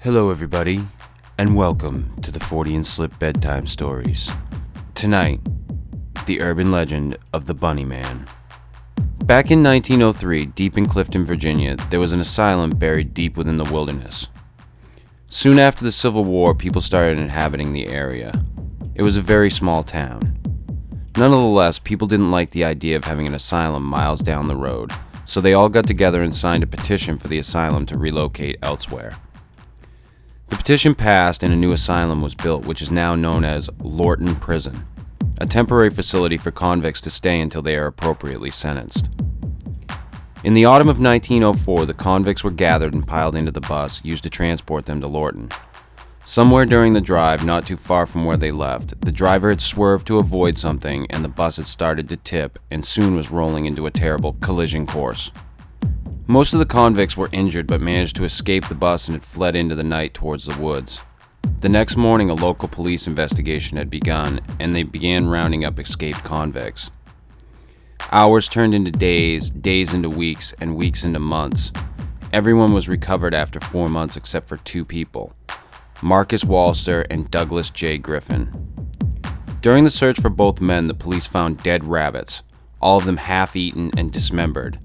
Hello everybody, and welcome to the Fortean Slip Bedtime Stories. Tonight, the urban legend of the Bunnyman. Back in 1903, deep in Clifton, Virginia, there was an asylum buried deep within the wilderness. Soon after the Civil War, people started inhabiting the area. It was a very small town. Nonetheless, people didn't like the idea of having an asylum miles down the road, so they all got together and signed a petition for the asylum to relocate elsewhere. The petition passed and a new asylum was built, which is now known as Lorton Prison, a temporary facility for convicts to stay until they are appropriately sentenced. In the autumn of 1904, the convicts were gathered and piled into the bus used to transport them to Lorton. Somewhere during the drive, not too far from where they left, the driver had swerved to avoid something and the bus had started to tip and soon was rolling into a terrible collision course. Most of the convicts were injured but managed to escape the bus and had fled into the night towards the woods. The next morning, a local police investigation had begun, and they began rounding up escaped convicts. Hours turned into days, days into weeks, and weeks into months. Everyone was recovered after 4 months except for 2 people, Marcus Walster and Douglas J. Griffin. During the search for both men, the police found dead rabbits, all of them half-eaten and dismembered.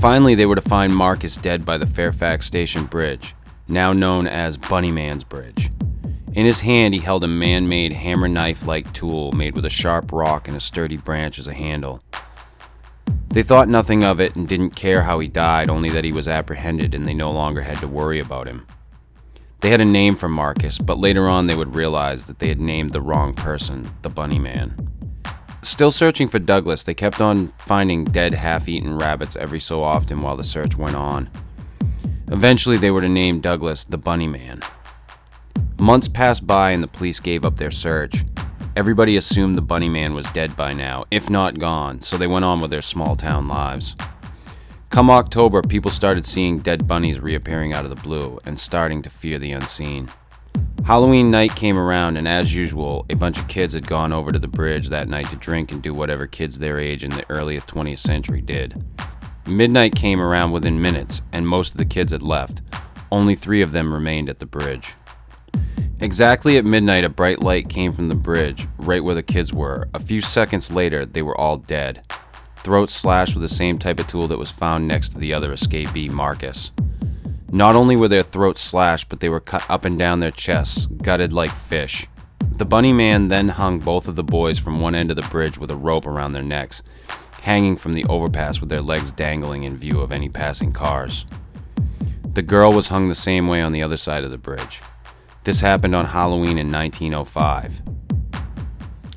Finally, they were to find Marcus dead by the Fairfax Station Bridge, now known as Bunnyman's Bridge. In his hand, he held a man-made hammer knife-like tool made with a sharp rock and a sturdy branch as a handle. They thought nothing of it and didn't care how he died, only that he was apprehended and they no longer had to worry about him. They had a name for Marcus, but later on they would realize that they had named the wrong person, the Bunnyman. Still searching for Douglas, they kept on finding dead half-eaten rabbits every so often while the search went on. Eventually they were to name Douglas the Bunnyman. Months passed by and the police gave up their search. Everybody assumed the Bunnyman was dead by now, if not gone, so they went on with their small-town lives. Come October, people started seeing dead bunnies reappearing out of the blue and starting to fear the unseen. Halloween night came around, and as usual, a bunch of kids had gone over to the bridge that night to drink and do whatever kids their age in the early 20th century did. Midnight came around within minutes, and most of the kids had left. Only 3 of them remained at the bridge. Exactly at midnight, a bright light came from the bridge, right where the kids were. A few seconds later, they were all dead. Throats slashed with the same type of tool that was found next to the other escapee, Marcus. Not only were their throats slashed, but they were cut up and down their chests, gutted like fish. The Bunnyman then hung both of the boys from one end of the bridge with a rope around their necks, hanging from the overpass with their legs dangling in view of any passing cars. The girl was hung the same way on the other side of the bridge. This happened on Halloween in 1905.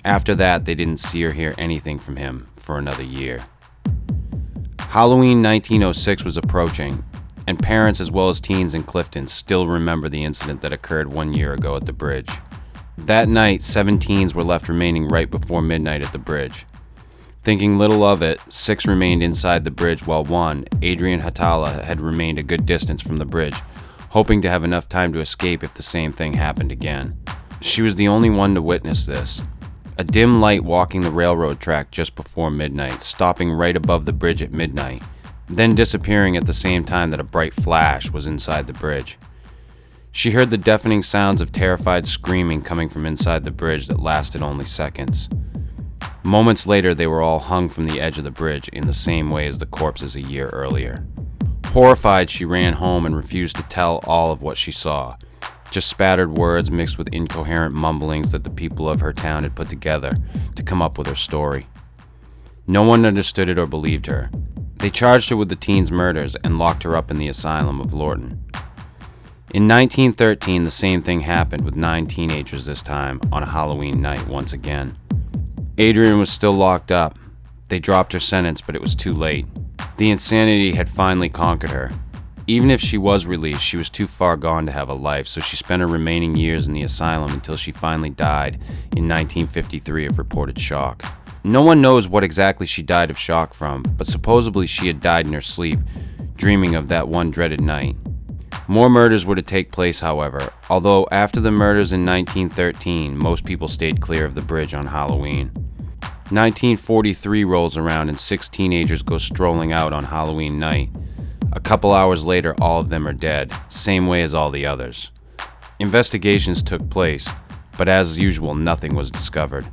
After that, they didn't see or hear anything from him for another year. Halloween 1906 was approaching, and parents as well as teens in Clifton still remember the incident that occurred 1 year ago at the bridge. That night, 7 teens were left remaining right before midnight at the bridge. Thinking little of it, 6 remained inside the bridge while one, Adrian Hatala, had remained a good distance from the bridge, hoping to have enough time to escape if the same thing happened again. She was the only one to witness this. A dim light walking the railroad track just before midnight, stopping right above the bridge at midnight, then disappearing at the same time that a bright flash was inside the bridge. She heard the deafening sounds of terrified screaming coming from inside the bridge that lasted only seconds. Moments later, they were all hung from the edge of the bridge in the same way as the corpses a year earlier. Horrified, she ran home and refused to tell all of what she saw, just spattered words mixed with incoherent mumblings that the people of her town had put together to come up with her story. No one understood it or believed her. They charged her with the teens' murders and locked her up in the asylum of Lorton. In 1913, the same thing happened with 9 teenagers this time on a Halloween night once again. Adrian was still locked up. They dropped her sentence, but it was too late. The insanity had finally conquered her. Even if she was released, she was too far gone to have a life, so she spent her remaining years in the asylum until she finally died in 1953 of reported shock. No one knows what exactly she died of shock from, but supposedly she had died in her sleep, dreaming of that one dreaded night. More murders were to take place, however, although after the murders in 1913, most people stayed clear of the bridge on Halloween. 1943 rolls around and 6 teenagers go strolling out on Halloween night. A couple hours later, all of them are dead, same way as all the others. Investigations took place, but as usual, nothing was discovered.